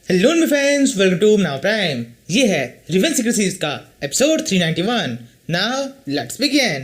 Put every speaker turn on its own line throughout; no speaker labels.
Hello my friends, welcome to now prime. ये है revenge secret series का episode 391। Now let's begin.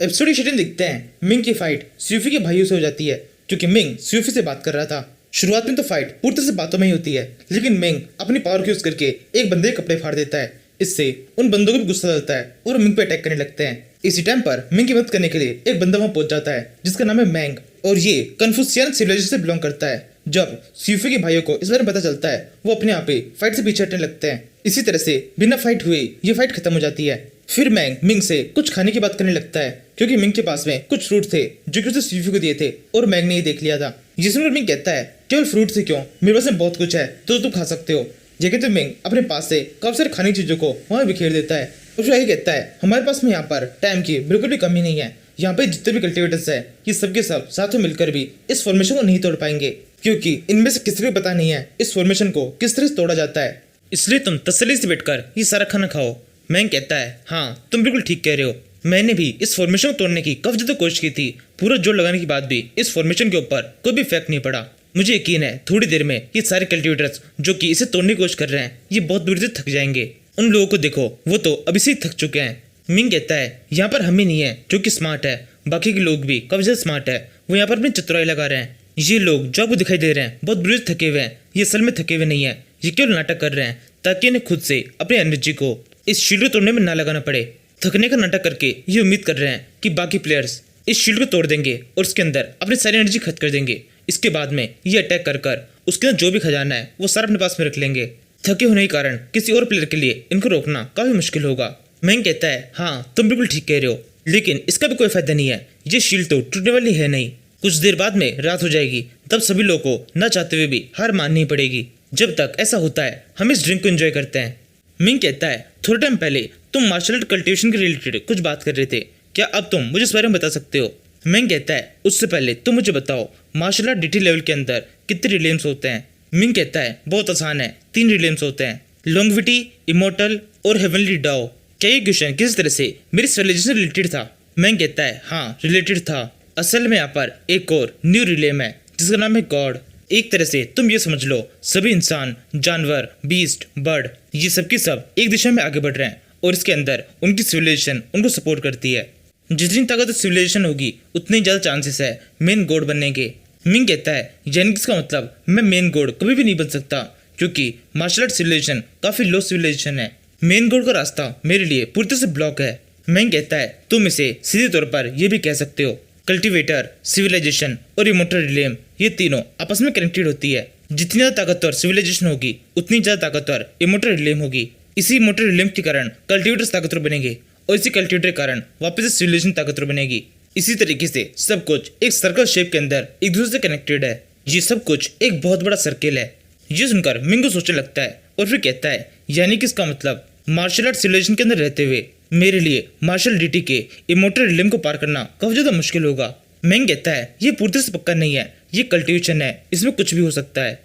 Episode की shooting देखते हैं। मिंग की फाइट स्यूफी के भाइयों से हो जाती है क्योंकि मिंग स्यूफी से बात कर रहा था। शुरुआत में तो फाइट पूरी तरह से बातों में ही होती है, लेकिन मिंग अपनी पावर को यूज करके एक बंदे के कपड़े फाड़ देता है। इससे उन बंदों को भी गुस्सा आता है और मिंग पे अटैक करने लगते हैं। इसी टाइम पर मिंग की मदद करने के लिए एक बंदा वहां पहुंच जाता है जिसका नाम है मैंग, और ये कन्फ्यूशियन सिविलाइजेशन से बिलोंग करता है। जब स्यूफी के भाइयों को इस बारे में पता चलता है, वो अपने आप ही फाइट से पीछे हटने लगते हैं। इसी तरह से बिना फाइट हुए ये फाइट खत्म हो जाती है। फिर मैंग मिंग से कुछ खाने की बात करने लगता है क्योंकि मिंग के पास में कुछ फ्रूट थे जो कि उसने स्यूफी को दिए थे और मैंग ने ये देख लिया था। जिसमें मिंग कहता है केवल फ्रूट से क्यों, मेरे पास में बहुत कुछ है तो तुम खा सकते हो। ये कहते मिंग अपने पास से काफी सारे खाने की चीजों को वहां बिखेर देता है और फिर यही कहता है हमारे पास में यहाँ पर टाइम की बिल्कुल भी कमी नहीं है। यहाँ पे जितने भी कल्टिवेटर्स है ये सबके सब साथ में मिलकर भी इस फॉर्मेशन को नहीं तोड़ पाएंगे क्योंकि इनमें से किसी को पता नहीं है इस फॉर्मेशन को किस तरह से तोड़ा जाता है। इसलिए तुम तसल्ली से बैठकर ये सारा खाना खाओ। मैंग कहता है हाँ तुम बिल्कुल ठीक कह रहे हो, मैंने भी इस फॉर्मेशन को तोड़ने की काफी ज्यादा कोशिश की थी। पूरा जोर लगाने के बाद भी इस फॉर्मेशन के ऊपर कोई भी इफेक्ट नहीं पड़ा। मुझे यकीन है थोड़ी देर में ये सारे कल्टिवेटर्स जो कि इसे तोड़ने की कोशिश कर रहे हैं ये बहुत बुरी से थक जाएंगे। उन लोगों को देखो, वो तो अभी से ही थक चुके हैं। मिंग कहता है यहाँ पर हम ही नहीं है जो कि स्मार्ट है, बाकी के लोग भी काफी ज्यादा स्मार्ट है। वो यहाँ पर अपनी चतुराई लगा रहे हैं। ये लोग जो आपको दिखाई दे रहे हैं बहुत बुरी से थके हुए हैं, ये असल में थके हुए नहीं है, ये केवल नाटक कर रहे हैं ताकि इन्हें खुद से अपनी एनर्जी को इस शील्ड को तोड़ने में ना लगाना पड़े। थकने का नाटक करके ये उम्मीद कर रहे हैं कि बाकी प्लेयर्स इस शील्ड को तोड़ देंगे और उसके अंदर अपनी सारी एनर्जी खत्म कर देंगे। इसके बाद में ये अटैक कर उसके अंदर जो भी खजाना है वो सारा अपने पास में रख लेंगे। थके होने के कारण किसी और प्लेयर के लिए इनको रोकना काफी मुश्किल होगा। मैंग कहता है हाँ तुम बिल्कुल ठीक कह रहे हो, लेकिन इसका भी कोई फायदा नहीं है, ये शील्ड तो टूटने वाली है नहीं। कुछ देर बाद में रात हो जाएगी, तब सभी लोगों को न चाहते हुए भी हार माननी पड़ेगी। जब तक ऐसा होता है हम इस ड्रिंक को एंजॉय करते हैं। मिंग कहता है थोड़े टाइम पहले तुम मार्शल आर्ट कल्टिवेशन के रिलेटेड कुछ बात कर रहे थे, क्या अब तुम मुझे इस बारे में बता सकते हो? मिंग कहता है उससे पहले तुम मुझे बताओ मार्शल आर्ट डीटी लेवल के अंदर कितने रिलेम्स होते हैं? मिंग कहता है बहुत आसान है, 3 रिलेम्स होते हैं, लॉन्गविटी, इमोर्टल और हेवनली डाओ। क्या ये क्वेश्चन किसी तरह से मेरी सिविलाइजेशन से रिलेटेड था? मिंग कहता है हाँ रिलेटेड था। असल में यहाँ पर एक और न्यू रिलेम है जिसका नाम है गॉड। एक तरह से तुम ये समझ लो सभी इंसान, जानवर, बीस्ट, बर्ड ये सब की सब एक दिशा में आगे बढ़ रहे हैं और इसके अंदर उनकी सिविलाइजेशन उनको सपोर्ट करती है। जितनी ताकत सिविलाइजेशन होगी उतनी ज्यादा चांसेस है मेन गॉड बनने के। मिंग कहता है यानी कि इसका मतलब मैं मेन गॉड कभी भी नहीं बन सकता क्योंकि मार्शल आर्ट सिविलाइजेशन काफी लो सिविलाइजेशन है। मेन गॉड का रास्ता मेरे लिए पूरी तरह से ब्लॉक है। मिंग कहता है तुम इसे सीधे तौर पर यह भी कह सकते हो कल्टिवेटर, सिविलाइजेशन और इमोर्टल रिलेम ये तीनों आपस में कनेक्टेड होती है। जितनी ज्यादा ताकतवर सिविलाइजेशन होगी उतनी ज्यादा ताकतवर इमोर्टल रिलेम होगी। इसी इमोर्टल रिलेम के कारण कल्टिवेटर्स ताकतवर बनेंगे और इसी कल्टिवेटर के कारण वापस से सिविलाइजेशन ताकतवर बनेगी। इसी तरीके से सब कुछ एक सर्कल शेप के अंदर एक दूसरे से कनेक्टेड है। ये सब कुछ एक बहुत बड़ा सर्किल है। ये सुनकर मिंग को सोचने लगता है और फिर कहता है यानी कि इसका मतलब मार्शल आर्ट सिविलाइजेशन के अंदर रहते हुए मेरे लिए मार्शल डीटी के इमोर्टल रिलेम को पार करना काफी ज्यादा मुश्किल होगा। मिंग कहता है ये पूरी तरह से पक्का नहीं है, ये कल्टिवेशन है, इसमें कुछ भी हो सकता है।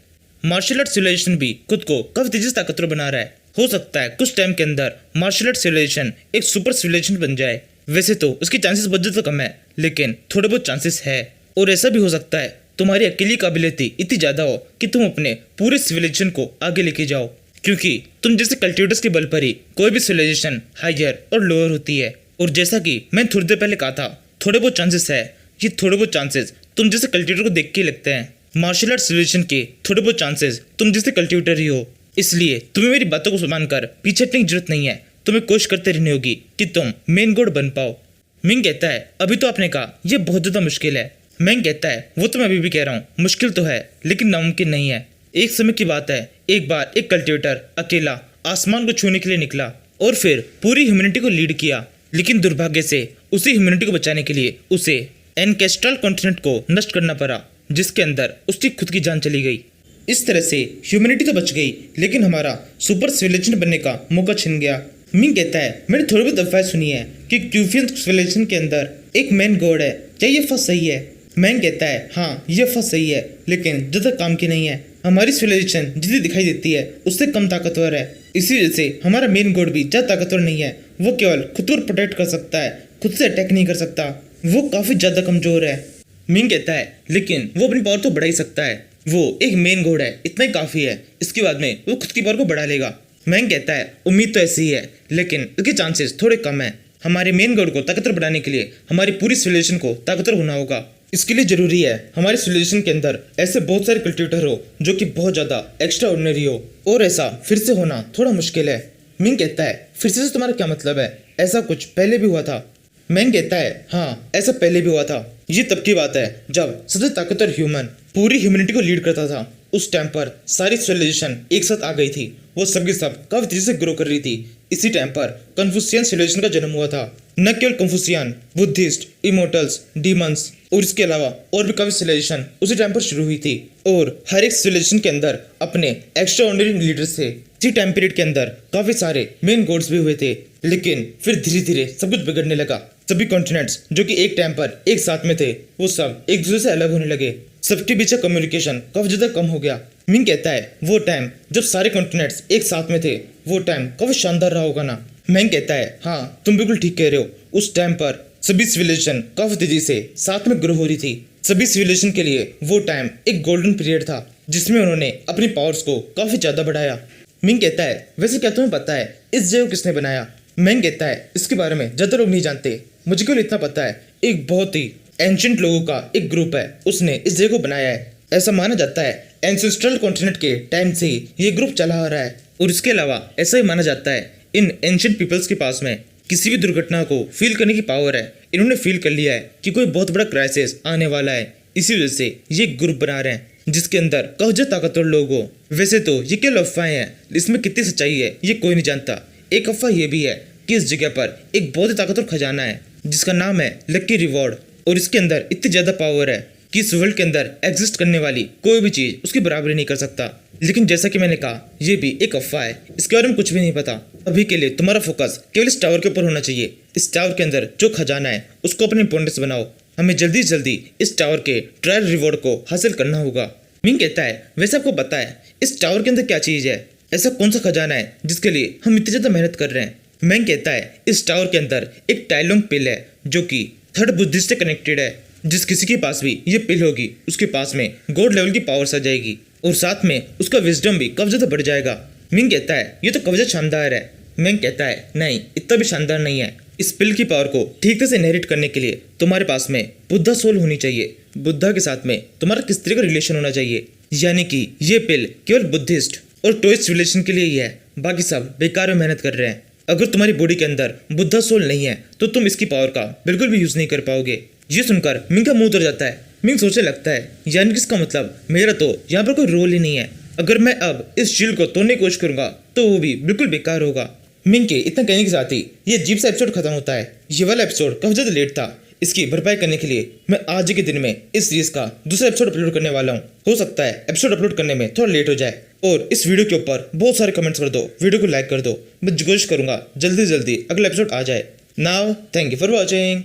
मार्शल आर्ट सिविलाइजेशन भी खुद को काफी तेजी से ताकतवर बना रहा है। हो सकता है कुछ टाइम के अंदर मार्शल आर्ट सिविलाइजेशन एक सुपर सिविलाइजेशन बन जाए। वैसे तो उसकी चांसेस बहुत ज्यादा कम है, लेकिन थोड़े बहुत चांसेस है। और ऐसा भी हो सकता है तुम्हारी अकेली काबिलियत इतनी ज्यादा हो कि तुम अपने पूरे सिविलाइजेशन को आगे लेके जाओ, क्योंकि तुम जैसे कल्टिवेटर्स के बल पर ही कोई भी सिविलाइजेशन हायर और लोअर होती है। और जैसा कि मैंने थोड़ी देर पहले कहा था थोड़े बहुत चांसेस है, ये थोड़े बहुत चांसेस तुम जैसे कल्टिवेटर को देख के लगते हैं। मार्शल आर्ट सिविलाइजेशन के थोड़े बहुत चांसेस तुम जैसे कल्टिवेटर ही हो, इसलिए तुम्हें मेरी बातों को मानकर पीछे हटने की जरूरत नहीं है। तुम्हें कोशिश करते रहनी होगी कि तुम मेन गॉड बन पाओ। मिंग कहता है अभी तो आपने कहा यह बहुत ज्यादा मुश्किल है। मिंग कहता है वो तो मैं अभी भी कह रहा हूँ मुश्किल तो है लेकिन नामुमकिन नहीं है। एक समय की बात है, एक बार एक कल्टिवेटर अकेला आसमान को छूने के लिए निकला और फिर पूरी ह्यूमैनिटी को लीड किया, लेकिन दुर्भाग्य से उसी ह्यूमैनिटी को बचाने के लिए उसे एनकेस्ट्रल कॉन्टिनेंट को नष्ट करना पड़ा, जिसके अंदर उसकी खुद की जान चली गई। इस तरह से ह्यूमैनिटी तो बच गई, लेकिन हमारा सुपर सिविलाइजेशन बनने का मौका छिन गया। मिंग कहता है मैंने थोड़ी बहुत अफवाह सुनी है कि क्यूफियन सिविलाइजेशन के अंदर एक मेन गॉड है, क्या ये फर्स्ट सही है? मैंग कहता है हाँ ये फर्स्ट सही है, लेकिन ज्यादा काम की नहीं है। हमारी सिविलाइजेशन जितनी दिखाई देती है उससे कम ताकतवर है, इसी वजह से हमारा मेन गॉड भी ज्यादा ताकतवर नहीं है। वो केवल खुद को प्रोटेक्ट कर सकता है, खुद से अटैक नहीं कर सकता, वो काफी ज्यादा कमजोर है। मिंग कहता है लेकिन वो अपनी पावर तो बढ़ा ही सकता है। वो एक मेन गॉड है, इतना ही काफी है। इसके बाद में वो खुद की पावर को बढ़ा लेगा। मैंग कहता है उम्मीद तो ऐसी ही है, लेकिन इसके चांसेस थोड़े कम है। हमारे मेन गॉड को ताकतवर बनाने के लिए हमारी पूरी सिविलाइजेशन को ताकतवर होना होगा। इसके लिए जरूरी है हमारे सिविलाइजेशन के अंदर ऐसे बहुत सारे कल्टिवेटर हो जो कि बहुत ज्यादा एक्स्ट्रा ऑर्डिनरी हो, और ऐसा फिर से होना थोड़ा मुश्किल है। मिंग कहता है फिर से तुम्हारा क्या मतलब है? ऐसा कुछ पहले भी हुआ था। मैंग कहता है हाँ, ऐसा पहले भी हुआ था। ये तब की बात है जब सबसे ताकतवर ह्यूमन पूरी ह्यूमैनिटी को लीड करता था। उस टाइम पर सारी सिविलाइजेशन एक साथ आ गई थी। वो सबकी सब काफी तेजी से ग्रो कर रही थी। इसी टाइम पर कन्फ्यूशियन सिविलाइजेशन का जन्म हुआ था। न केवल कन्फ्यूशियन, बुद्धिस्ट, इमोर्टल्स, डीमंस और इसके अलावा और भी काफी सिविलाइजेशन उसी टाइम पर शुरू हुई थी। और हर एक सिविलाइजेशन के अंदर अपने एक्स्ट्रा ऑर्डिनरी लीडर्स थे। इसी टाइम पीरियड के अंदर काफी सारे मेन गॉड्स भी हुए थे, लेकिन फिर धीरे धीरे सब कुछ बिगड़ने लगा। सभी कॉन्टिनेंट्स जो कि एक टाइम पर एक साथ में थे, वो सब एक दूसरे से अलग होने लगे। सबके बीच का कम्युनिकेशन काफी ज्यादा कम हो गया। मिंग कहता है वो टाइम जब सारे कॉन्टिनेंट्स एक साथ में थे, वो टाइम काफी शानदार रहा होगा ना। मैंग कहता है हाँ, तुम बिल्कुल ठीक कह रहे हो। उस टाइम पर सभी सिविलाइजेशन काफी तेजी से साथ में ग्रो हो रही थी। सभी सिविलाइजेशन के लिए वो टाइम एक गोल्डन पीरियड था, जिसमें उन्होंने अपनी पावर्स को काफी ज्यादा बढ़ाया। मिंग कहता है वैसे क्या तुम्हें पता है इस जगह को किसने बनाया? मैंग कहता है इसके बारे में ज्यादा लोग नहीं जानते, मुझे केवल इतना पता है एक बहुत ही एंशिएंट लोगों का एक ग्रुप है, उसने इस जगह को बनाया है। ऐसा माना जाता है एंसेस्ट्रल कॉन्टिनेंट के टाइम से ही ये ग्रुप चला आ रहा है। और इसके अलावा ऐसा ही माना जाता है इन एंशिएंट पीपल्स के पास में किसी भी दुर्घटना को फील करने की पावर है। इन्होंने फील कर लिया है कि कोई बहुत बड़ा क्राइसिस आने वाला है, इसी वजह से ये ग्रुप बना रहे हैं जिसके अंदर काफी ताकतवर लोग हो। वैसे तो ये केवल अफवाहें हैं, इसमें कितनी सच्चाई है ये कोई नहीं जानता। एक अफवाह ये भी है कि इस जगह पर एक बहुत ही ताकतवर खजाना है जिसका नाम है लकी रिवॉर्ड, और इसके अंदर इतनी ज्यादा पावर है कि इस वर्ल्ड के अंदर एग्जिस्ट करने वाली कोई भी चीज उसकी बराबरी नहीं कर सकता। लेकिन जैसा कि मैंने कहा, ये भी एक अफवाह है, इसके बारे में कुछ भी नहीं पता। अभी के लिए तुम्हारा फोकस केवल इस टावर के ऊपर होना चाहिए। इस टावर के अंदर जो खजाना है उसको अपने इंपॉर्टेंस बनाओ। हमें जल्दी से जल्दी इस टावर के ट्रायल रिवॉर्ड को हासिल करना होगा। मिंग कहता है वैसे आपको पता है इस टावर के अंदर क्या चीज है? ऐसा कौन सा खजाना है जिसके लिए हम इतनी ज्यादा मेहनत कर रहे हैं? मैंग कहता है इस टावर के अंदर एक टाइलोंग पिल है जो कि थर्ड बुद्धिस्ट से कनेक्टेड है। जिस किसी के पास भी ये पिल होगी उसके पास में गॉड लेवल की पावर्स आ जाएगी, और साथ में उसका विजडम भी काफी ज्यादा बढ़ जाएगा। मिंग कहता है ये तो काफी ज्यादा शानदार है। मैंग कहता है नहीं, इतना भी शानदार नहीं है। इस पिल की पावर को ठीक तरह से इनहेरिट करने के लिए तुम्हारे पास में बुद्धा सोल होनी चाहिए। बुद्धा के साथ में तुम्हारा किस तरह का रिलेशन होना चाहिए, यानी कि ये पिल केवल बुद्धिस्ट और टोइस्ट रिलेशन के लिए ही है, बाकी सब बेकार में मेहनत कर रहे हैं। अगर तुम्हारी बॉडी के अंदर बुद्धा सोल नहीं है तो तुम इसकी पावर का बिल्कुल भी यूज नहीं कर पाओगे। ये सुनकर मिंग का मुंह उतर जाता है। मिंग सोचने लगता है यानी कि इसका मतलब मेरा तो यहाँ पर कोई रोल ही नहीं है। अगर मैं अब इस शील्ड को तोड़ने की कोशिश करूंगा तो वो भी बिल्कुल बेकार होगा। मिंग के इतना कहने के साथ ही ये अजीब सा एपिसोड खत्म होता है। ये वाला एपिसोड काफी ज्यादा लेट था। इसकी भरपाई करने के लिए मैं आज के दिन में इस सीरीज का दूसरा एपिसोड अपलोड करने वाला हूँ। हो सकता है एपिसोड अपलोड करने में थोड़ा लेट हो जाए, और इस वीडियो के ऊपर बहुत सारे कमेंट्स कर दो, वीडियो को लाइक कर दो। मैं कोशिश करूंगा जल्दी जल्दी अगला एपिसोड आ जाए। Now thank you for watching.